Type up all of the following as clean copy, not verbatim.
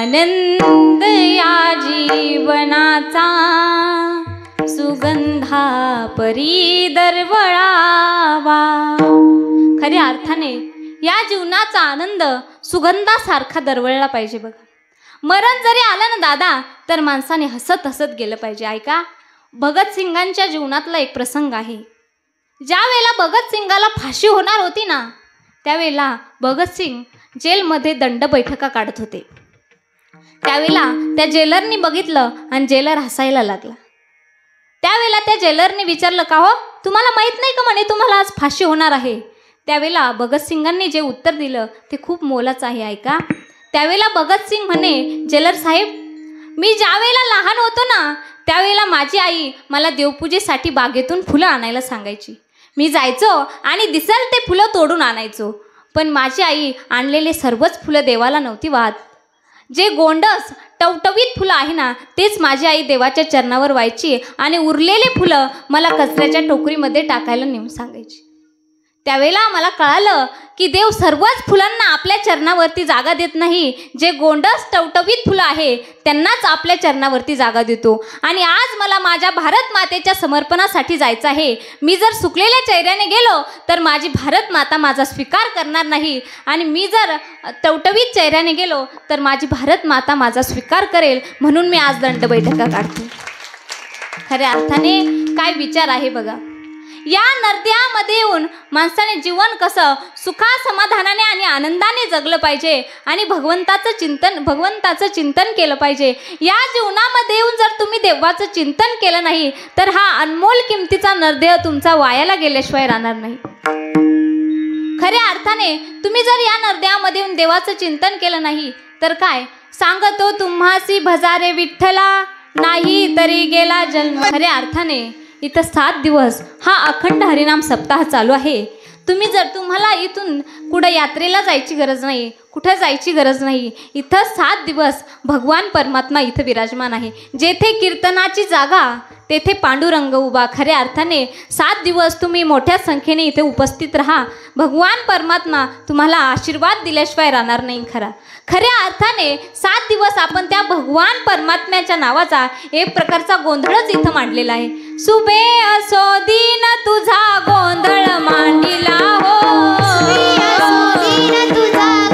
आनंद या जीवनाचा सुगंधा परी दरवळावा. खऱ्या अर्थाने या जीवनाचा आनंद सुगंधासारखा दरवळला पाहिजे. बघा, मरण जरी आलं ना दादा तर माणसाने हसत हसत गेलं पाहिजे. ऐका, भगतसिंगांच्या जीवनातला एक प्रसंग आहे. ज्या वेळेला भगतसिंगाला फाशी होणार होती ना, त्यावेळेला भगतसिंग जेलमध्ये दंड बैठका काढत होते. त्यावेळेला त्या जेलरनी बघितलं आणि जेलर हसायला लागला. त्यावेळेला त्या जेलरने विचारलं, का हो, तुम्हाला माहीत नाही का म्हणे तुम्हाला आज फाशी होणार आहे. त्यावेळेला भगतसिंगांनी जे उत्तर दिलं ते खूप मोलाचं आहे. ऐका, त्यावेळेला भगतसिंग म्हणे, जेलर साहेब, मी ज्या वेळेला लहान होतो ना त्यावेळेला माझी आई मला देवपूजेसाठी बागेतून फुलं आणायला सांगायची. मी जायचो आणि दिसेल ते फुलं तोडून आणायचो. पण माझी आई आणलेले सर्वच फुलं देवाला नव्हती वाहत. जे गोंडस टवटवीत फुलं आहे ना तेच माझी आई देवाच्या चरणावर व्हायची आणि उरलेले फुलं मला कचऱ्याच्या टोकरीमध्ये टाकायला नेऊन सांगायची. त्यावेळेला मला कळालं की देव सर्वच फुलांना आपल्या चरणावरती जागा देत नाही. जे गोंडस टवटवीत फुलं आहे त्यांनाच आपल्या चरणावरती जागा देतो. आणि आज मला माझ्या भारत मातेच्या समर्पणासाठी जायचं आहे. मी जर सुकलेल्या चेहऱ्याने गेलो तर माझी भारत माता माझा स्वीकार करणार नाही, आणि मी जर टवटवीत चेहऱ्याने गेलो तर माझी भारत माता माझा स्वीकार करेल. म्हणून मी आज दंड बैठका काढतो. खऱ्या अर्थाने काय विचार आहे बघा. या नरद्यामध्ये येऊन माणसाने जीवन कसं सुखा समाधानाने आणि आनंदाने जगलं पाहिजे आणि भगवंताचं चिंतन केलं पाहिजे. या जीवनामध्ये येऊन जर तुम्ही देवाचं चिंतन केलं नाही तर हा अनमोल किमतीचा नरदेह तुमचा वायाला गेल्याशिवाय राहणार नाही. खऱ्या अर्थाने तुम्ही जर या नरदेहामध्ये येऊन देवाचं चिंतन केलं नाही तर काय सांगतो तुम्हासी भजारे विठ्ठला, नाही तरी गेला जन्म. खऱ्या अर्थाने इथं 7 दिवस हा अखंड हरिनाम सप्ताह चालू आहे. तुम्हाला इथून कुठं यात्रेला जायची गरज नाही, कुठं जायची गरज नाही. इथं 7 दिवस भगवान परमात्मा इथं विराजमान आहे. जेथे कीर्तनाची जागा तेथे पांडुरंग उभा. खऱ्या अर्थाने 7 दिवस तुम्ही मोठ्या संख्येने इथे उपस्थित राहा. भगवान परमात्मा तुम्हाला आशीर्वाद दिल्याशिवाय राहणार नाही. खऱ्या अर्थाने 7 दिवस आपण त्या भगवान परमात्म्याच्या नावाचा एक प्रकारचा गोंधळच इथं मांडलेला आहे. सुबे असो दिन तुझा गोंधळ मांडिला हो,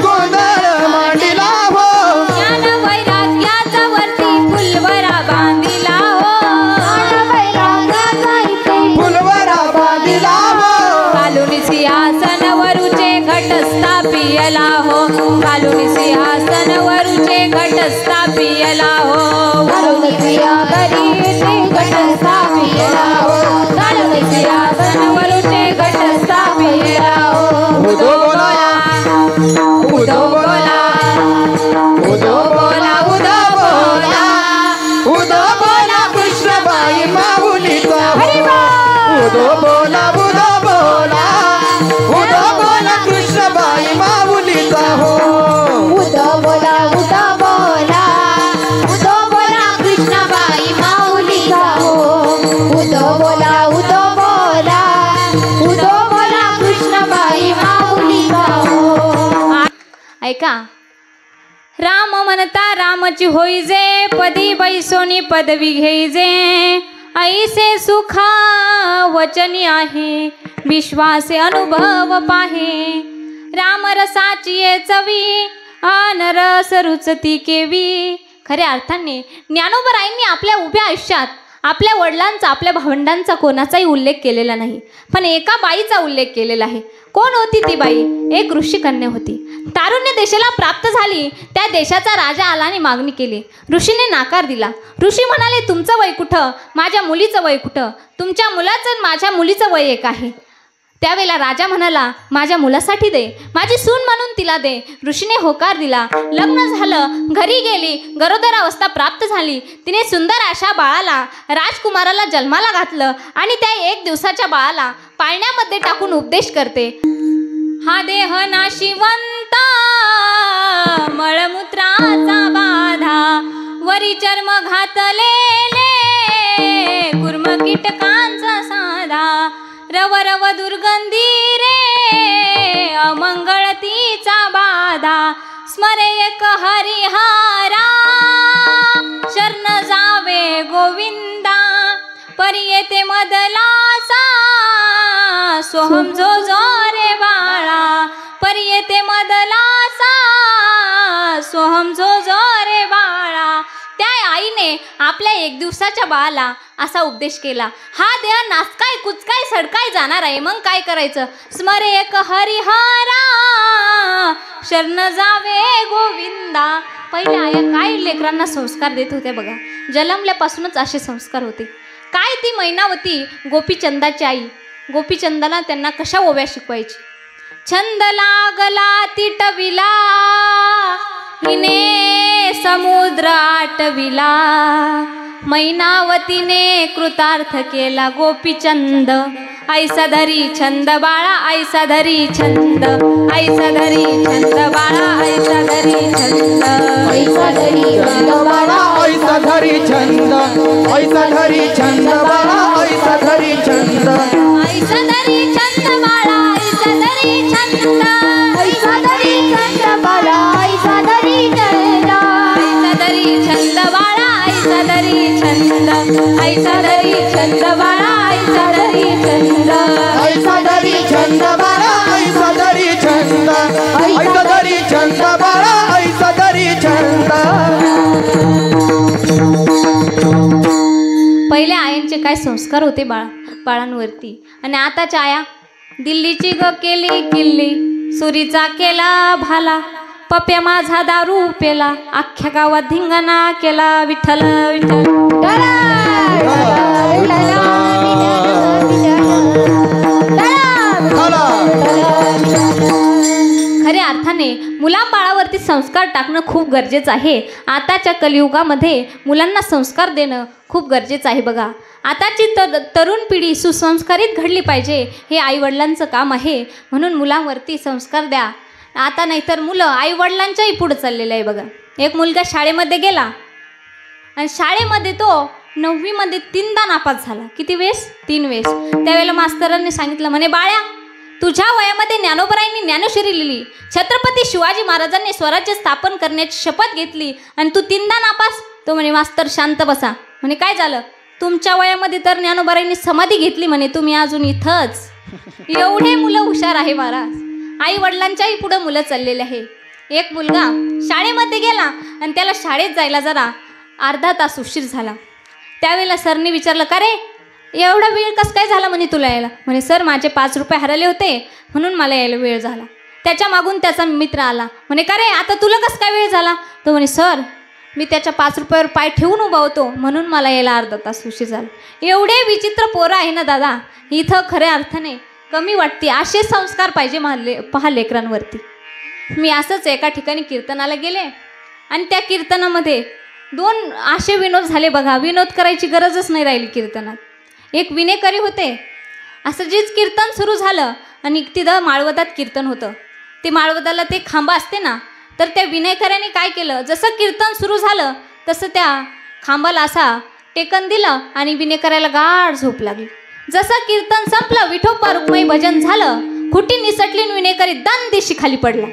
गोंधळ मांडिला हो, ज्ञान वैराग्याचा वरती फुलवरा बांधिला हो, फुलवरा बांधिला हो, घालून सिंहासन वरूचे घट स्थापियला हो, घालून सिंहासन वरूचे घट स्थापियला हो, घालून घरी घट स्थापियला हो, घालून सिंहासन वरूचे घट स्थापियला हो. उदो बोला, उदो बोला, उदो बोला, उदो बोला, उदो बोला कृष्णबाई माऊलीचा हो. उदो बोला, उदो बोला, उदो बोला कृष्णबाई माऊलीचा हो. उदो बोला, उदो बोला, उदो बोला कृष्णबाई माऊलीचा हो. उदो बोला, उदो बोला, उदो बोला कृष्णबाई माऊलीचा हो. ऐका, राम म्हणता रामची होईजे, पदी बैसोनी पदवी घेईजे, ऐसे सुखा वचनी आहे, विश्वासे अनुभव पाहे, राम रसाची ये चवी, अन रस रुचती केवी. खऱ्या अर्थाने ज्ञानोबरायांनी आपल्या उभ्या आयुष्यात आपल्या वडिलांचा, आपल्या भावंडांचा कोणाचाही उल्लेख केलेला नाही, पण एका बाईचा उल्लेख केलेला आहे. कोण होती ती बाई? एक ऋषिकन्या होती. तारुण्य देशाला प्राप्त झाली. त्या देशाचा राजा आला आणि मागणी केली. ऋषीने नाकार दिला. ऋषी म्हणाले, तुमचं वय कुठं, माझ्या मुलीचं वय कुठं? तुमच्या मुलाचं माझ्या मुलीचं वय एक आहे. त्यावेळेला राजा म्हणाला, माझ्या मुलासाठी दे, माझी सून म्हणून तिला दे. ऋषीने होकार दिला. लग्न झालं, घरी गेली, गरोदर अवस्था प्राप्त झाली. तिने सुंदर अशा बाळाला, राजकुमाराला जन्माला घातलं आणि त्या 1 दिवसाच्या बाळाला पाळण्यामध्ये टाकून उपदेश करते. हा देह नाशिवंता, मळमूत्राचा बाधा, वरी चर्म घातलेले, कुर्म कीटकांचा साधा, रव रव दुर्गंधी रे, अमंगळतीचा बाधा, स्मरे एक हरिहारा, येते मदलासा सोहम जो जो रे बाळा, परी येते मदलासा सोहम जो जो रे बाळा. त्या आईने आपल्या 1 दिवसाच्या बाळाला असा उपदेश केला, हा देह नाचकाय कुचकाय सडकाय जाणार आहे, मग काय करायचं. स्मरे एक हरिहरा शरण जावे गोविंदा. पहिल्या आया काय लेकरांना संस्कार देत होत्या बघा. जन्मल्यापासूनच असे संस्कार होते. काय ती मैनावती गोपीचंदाची आई, गोपीचंदाला त्यांना कशा ओव्या शिकवायची. छंद लागला तिटविला हिने समुद्र आटविला, मैनावतीने कृतार्थ केला गोपीचंद. ऐसा धरी छंद बाळा ऐसा धरी छंद, ऐसा धरी छंद बाळा ऐसा धरी छंद, ऐसा धरी छंद बाळा ऐसा धरी छंद, ऐसा धरी छंद बाळा ऐसा धरी छंद, ऐसा धरी छंद बाळा ऐसा धरी छंद, ऐसा धरी छंद बाळा ऐसा धरी छंद, ऐसा धरी छंद बाळा ऐसा धरी छंद, ऐसा धरी छंद बाळा ऐसा धरी छंद, ऐसा धरी छंद बाळा ऐसा धरी छंद, ऐसा धरी छंद बाळा ऐसा धरी छंद. पहिल्या आयांचे काय संस्कार होते बाळांवरती. आणि आताच्या आया दिल्लीची ग केली किल्ली, सुरीचा केला भाला, पप्या माझा दारू पेला, अख्ख्या गावात धिंगाणा केला, विठ्ठल विठ्ठल. खऱ्या अर्थाने मुलाबाळावरती संस्कार टाकणं खूप गरजेचं आहे. आताच्या कलियुगामध्ये मुलांना संस्कार देणं खूप गरजेचं आहे बघा. आताची तरुण पिढी सुसंस्कारित घडली पाहिजे, हे आईवडिलांचं काम आहे. म्हणून मुलांवरती संस्कार द्या. आता नाहीतर मुलं आईवडिलांच्याही पुढं चाललेलं आहे बघा. एक मुलगा शाळेमध्ये गेला आणि शाळेमध्ये तो 9वीमध्ये 3दा नापास झाला. किती वेळेस? 3 वेळेस. त्यावेळेला मास्तरांनी सांगितलं, म्हणे बाळ्या तुझ्या वयामध्ये ज्ञानोबरायांनी ज्ञानेश्वरी लिहिली, छत्रपती शिवाजी महाराजांनी स्वराज्य स्थापन करण्याची शपथ घेतली आणि तू 3दा नापास. तो म्हणे मास्तर शांत बसा. म्हणे काय झालं? तुमच्या वयामध्ये तर ज्ञानोबरायांनी समाधी घेतली म्हणे, तुम्ही अजून इथंच. एवढे मुलं हुशार आहे महाराज. आई वडिलांच्याही पुढं मुलं चाललेले आहे. एक मुलगा शाळेमध्ये गेला आणि त्याला शाळेत जायला जरा अर्धा तास उशीर झाला. त्यावेळेला सरने विचारलं, का रे एवढा वेळ कसं काय झाला म्हणे तुला यायला? म्हणे सर माझे 5 रुपये हरवले होते म्हणून मला यायला वेळ झाला. त्याच्या मागून त्याचा मित्र आला. म्हणे का रे आता तुला कसं काय वेळ झाला? तो म्हणे सर मी त्याच्या 5 रुपयावर पाय ठेवून उभा होतो म्हणून मला यायला अर्धा तास उशीर झाला. एवढे विचित्र पोरं आहे ना दादा, इथं खऱ्या अर्थाने कमी वाटते. असे संस्कार पाहिजे पहा लेकरांवरती. मी असंच एका ठिकाणी कीर्तनाला गेले आणि त्या कीर्तनामध्ये 2 असे विनोद झाले बघा. विनोद करायची गरजच नाही राहिली कीर्तनात. एक विनेकरी होते. असं जेच कीर्तन सुरू झालं आणि तिथं माळवदात कीर्तन होतं. ते माळवदाला ते खांबा असते ना, तर त्या विनेकऱ्याने काय केलं, जसं कीर्तन सुरू झालं तसं त्या खांबाला असा टेकन दिलं आणि विनेकऱ्याला गाढ झोप लागली. जसं कीर्तन संपलं, विठोबा रुक्माई भजन झालं, खुटी निसटली आणि विनेकरी दंदिशी खाली पडला.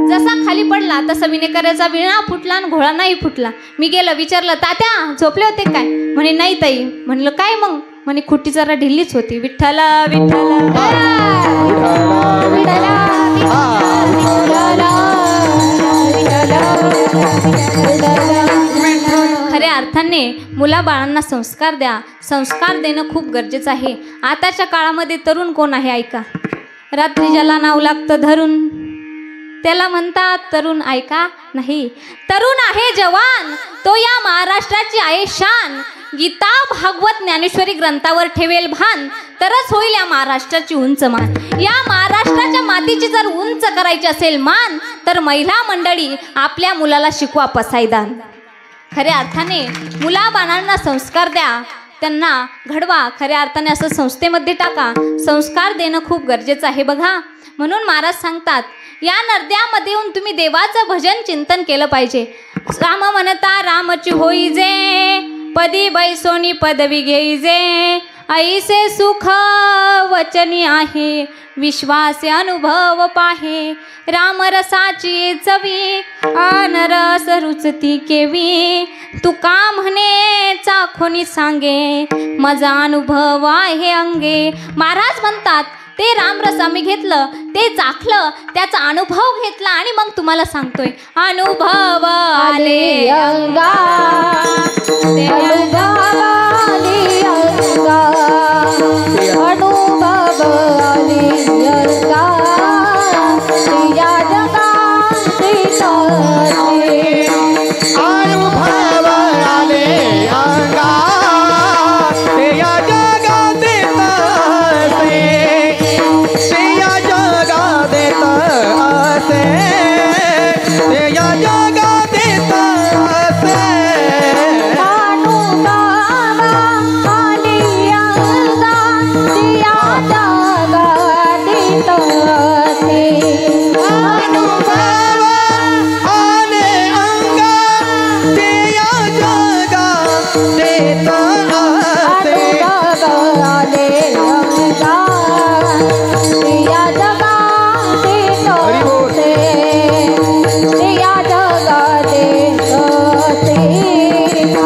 जसा खाली पडला तसा विनेकऱ्याचा विणा फुटला आणि घोळा नाही फुटला. मी गेलं विचारलं, तात्या झोपले होते काय? म्हणे नाही ताई. म्हणलं काय मग? म्हणे खुटी जरा ढिल्लीच होती. विठ्ठल विठ्ठल. खऱ्या अर्थाने मुलाबाळांना संस्कार द्या. संस्कार देणं खूप गरजेचं आहे. आताच्या काळामध्ये तरुण कोण आहे ऐका. रात्री ज्याला नाव लागतं धरून त्याला म्हणतात तरुण. ऐका नाही, तरुण आहे जवान, तो या महाराष्ट्राची आहे शान. गीता भागवत ज्ञानेश्वरी ग्रंथावर ठेवेल भान, तरच होईल या महाराष्ट्राची उंच मान. या महाराष्ट्राच्या मातीची जर उंच करायची असेल मान, तर महिला मंडळी आपल्या मुलाला शिकवा पसायदान. खऱ्या अर्थाने मुलाबाळांना संस्कार द्या, त्यांना घडवा. खऱ्या अर्थाने असं संस्थेमध्ये टाका. संस्कार देणं खूप गरजेचं आहे बघा. म्हणून महाराज सांगतात, या नद्यामध्ये येऊन तुम्ही देवाचं भजन चिंतन केलं पाहिजे. राम म्हणता रामची होई जे, पदी बैसोनी पदवी घेई जे. ऐसे सुख वचनी आहे, विश्वासे अनुभव पाहे. रामरसाची चवी, अनरस रुचती केवी. तुका म्हणे चाखोनी सांगे माझा अनुभव आहे अंगे. महाराज म्हणतात ते रामरस आम्ही घेतलं, ते चाखलं, त्याचा अनुभव घेतला आणि मग तुम्हाला सांगतोय अनुभव आले अंगा अनुभव आले अंगा अनुभव आले अंगा या जगात अनुभव आले अंगा ते या जगात असे, ते या जगात असे, ते या जगात असे. अनुभव आले अंगा या जगात असे. अनुभव आले अंगा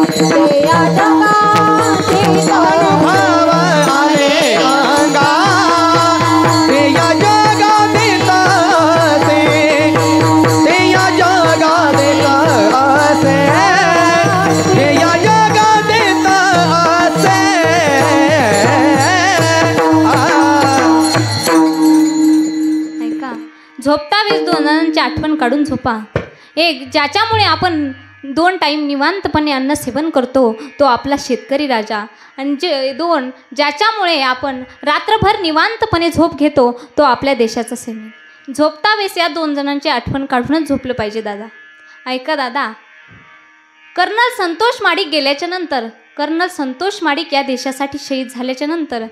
ते या जगात असे. अनुभव आले अंगा ते या जगात असे, ते या जगात असे, ते या जगात असे. ऐका, झोपता वेळेस दोन जणांची आठवण काढून झोपा. एक ज्याच्यामुळे आपण 2 टाईम निवांतपणे अन्न सेवन करतो तो आपला शेतकरी राजा, आणि दोन ज्याच्यामुळे आपण रात्रभर निवांतपणे झोप घेतो तो आपल्या देशाचा सैनिक. झोपता वेळेस या 2 जणांची आठवण काढूनच झोपलं पाहिजे दादा. ऐका दादा, कर्नल संतोष माडिक गेल्याच्या नंतर, कर्नल संतोष माडिक या देशासाठी शहीद झाल्याच्या नंतर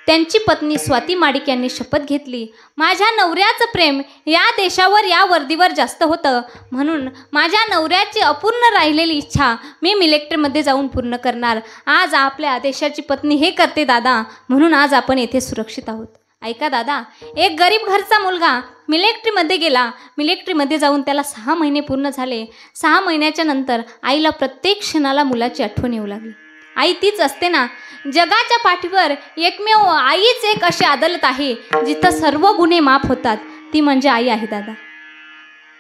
त्यांची पत्नी स्वाती माडिक यांनी शपथ घेतली, माझ्या नवऱ्याचं प्रेम या देशावर, या वर्दीवर जास्त होतं, म्हणून माझ्या नवऱ्याची अपूर्ण राहिलेली इच्छा मी मिलिटरीमध्ये जाऊन पूर्ण करणार. आज आपल्या देशाची पत्नी हे करते दादा, म्हणून आज आपण येथे सुरक्षित आहोत. ऐका दादा, एक गरीब घरचा मुलगा मिलिटरीमध्ये गेला. मिलिटरीमध्ये जाऊन त्याला 6 महिने पूर्ण झाले. 6 महिन्याच्या नंतर आईला प्रत्येक क्षणाला मुलाची आठवण येऊ लागली. आई तीच असते ना, जगाच्या पाठीवर एकमेव आईच एक अशी अदालत आहे जिथं सर्व गुन्हे माफ होतात, ती म्हणजे आई आहे दादा.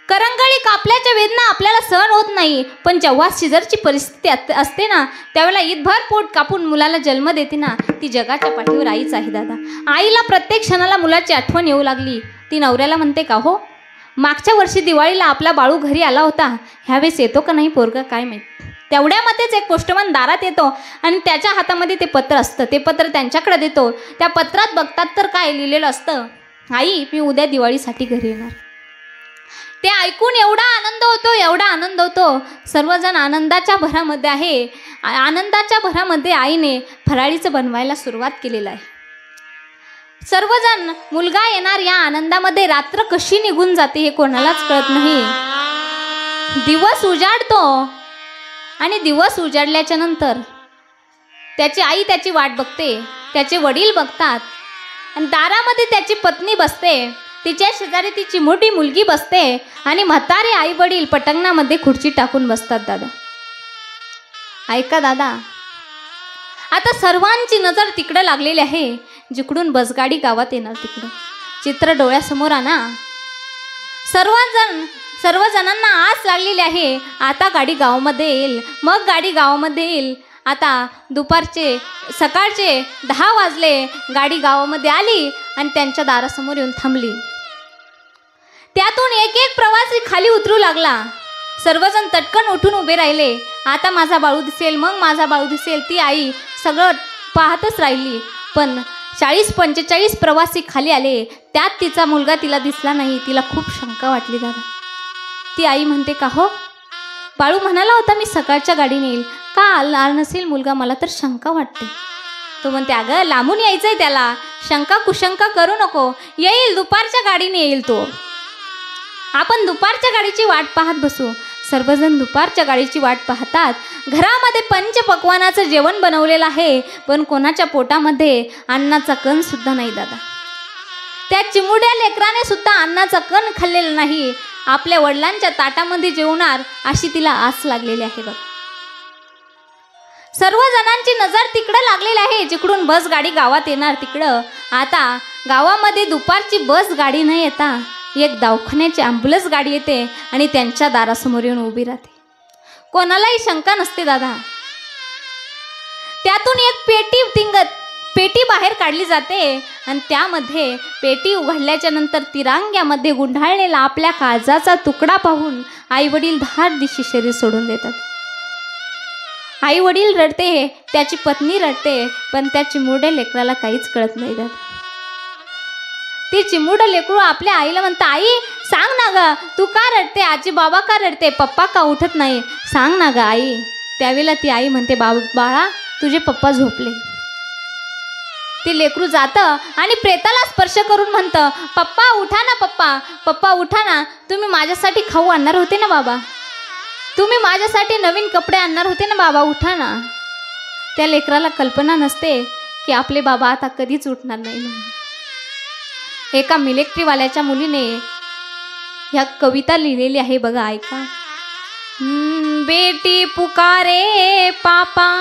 करंगळी कापल्याच्या वेदना आपल्याला सहन होत नाही, पण जेव्हा सिझरची परिस्थिती असते ना, त्यावेळेला ईदभर पोट कापून मुलाला जन्म देते ना, ती जगाच्या पाठीवर आईच आहे दादा. आईला प्रत्येक क्षणाला मुलाची आठवण येऊ लागली. ती नवऱ्याला म्हणते, का हो, मागच्या वर्षी दिवाळीला आपला बाळू घरी आला होता, ह्यावेळेस येतो का नाही पोरगा काय माहीत. तेवढ्यामध्येच एक पोस्टमन दारात येतो आणि त्याच्या हातामध्ये ते पत्र असतं. ते पत्र त्यांच्याकडे देतो. त्या पत्रात बघतात तर काय लिहिलेलं असतं, आई मी उद्या दिवाळीसाठी घरी येणार. ते ऐकून एवढा आनंद होतो, एवढा आनंद होतो. सर्वजण आनंदाच्या भरामध्ये आहे. आनंदाच्या भरामध्ये आईने फराळीचं बनवायला सुरुवात केलेलं आहे. सर्वजण मुलगा येणार या आनंदामध्ये रात्र कशी निघून जाते हे कोणालाच कळत नाही. दिवस उजाडतो आणि दिवस उजाडल्याच्या नंतर त्याची आई त्याची वाट बघते, त्याचे वडील बघतात, आणि दारामध्ये त्याची पत्नी बसते, तिच्या शेजारी तिची मोठी मुलगी बसते, आणि म्हातारे आई वडील पटंगणामध्ये खुर्ची टाकून बसतात दादा. ऐका दादा, आता सर्वांची नजर तिकडं लागलेली आहे जिकडून बसगाडी गावात येणार. तिकडं चित्र डोळ्यासमोर आणा. सर्वजणांना आस लागलेली आहे, आता गाडी गावामध्ये येईल, मग गाडी गावामध्ये येईल. आता दुपारचे सकाळचे 10 वाजले, गाडी गावामध्ये आली आणि त्यांच्या दारासमोर येऊन थांबली. त्यातून एक एक प्रवासी खाली उतरू लागला. सर्वजण तटकन उठून उभे राहिले. आता माझा बाळू दिसेल, मग माझा बाळू दिसेल. ती आई सगळं पाहतच राहिली. पण 40-45 प्रवासी खाली आले, त्यात तिचा मुलगा तिला दिसला नाही. तिला खूप शंका वाटली दादा. ती आई म्हणते, का हो, बाळू म्हणाला होता मी सकाळच्या गाडीने येईल, का आला नसेल मुलगा, मला तर शंका वाटते. तो म्हणते, अगं लांबून यायचंय त्याला, शंका कुशंका करू नको, येईल दुपारच्या गाडीने येईल तो. आपण दुपारच्या गाडीची वाट पाहत बसू. सर्वजण दुपारच्या गाडीची वाट पाहतात. घरामध्ये पंचपक्वानाचं जेवण बनवलेलं आहे, पण कोणाच्या पोटामध्ये अन्नाचा कण सुद्धा नाही दादा. त्या चिमुड्या लेकराने सुद्धा अन्नाचा कण खाल्लेला नाही. आपल्या वडिलांच्या ताटामध्ये जेवणार अशी तिला आस लागलेली आहे बघ. सर्व जणांची नजर तिकडं लागलेली आहे, जिकडून बस गाडी गावात येणार तिकडं. आता गावामध्ये दुपारची बस गाडी न येता एक दवाखान्याची ॲम्ब्युलन्स गाडी येते आणि त्यांच्या दारासमोर येऊन उभी राहते. कोणालाही शंका नसते दादा. त्यातून एक पेटी बाहेर काढली जाते आणि त्यामध्ये पेटी उघडल्याच्या नंतर तिरांग्यामध्ये गुंडाळलेला आपल्या काळजाचा तुकडा पाहून आई वडील धाड दिशी शरीर सोडून देतात. आई वडील रडते, त्याची पत्नी रडते, पण त्या चिमुरड्या लेकराला काहीच कळत नाही दादा. ती चिमुरडं लेकरू आपल्या आईला म्हणतं, आई सांग ना ग, तू का रडते? आजी बाबा का रडते? पप्पा का उठत नाही? सांग ना ग आई. त्यावेळेला ती आई म्हणते, बाळा तुझे पप्पा झोपले. ते लेकरू जातं आणि प्रेताला स्पर्श करून म्हणतं, पप्पा उठा ना, पप्पा उठा ना. तुम्ही माझ्यासाठी खाऊ आणणार होते ना बाबा, तुम्ही माझ्यासाठी नवीन कपडे आणणार होते ना बाबा, उठा ना. त्या लेकराला कल्पना नसते की आपले बाबा आता कधीच उठणार नाही म्हणून. एका मिलिटरीवाल्याच्या मुलीने ह्या कविता लिहिलेली आहे बघा, ऐका. बेटी पुकारे पापा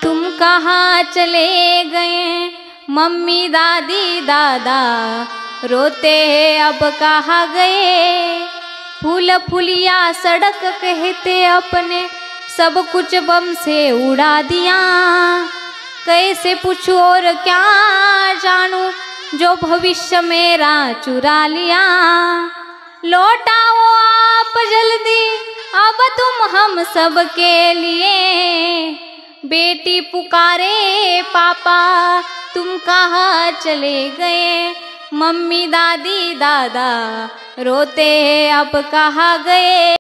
तुम कहाँ चले गए, मम्मी दादी दादा रोते हैं अब कहाँ गए, फूल फुलिया सड़क कहते अपने सब कुछ बम से उड़ा दिया, कैसे पूछूं और क्या जानूं जो भविष्य मेरा चुरा लिया, लौटाओ आप जल्दी अब तुम हम सब के लिए, बेटी पुकारे पापा तुम कहाँ चले गए, मम्मी दादी दादा रोते अब कहाँ गए.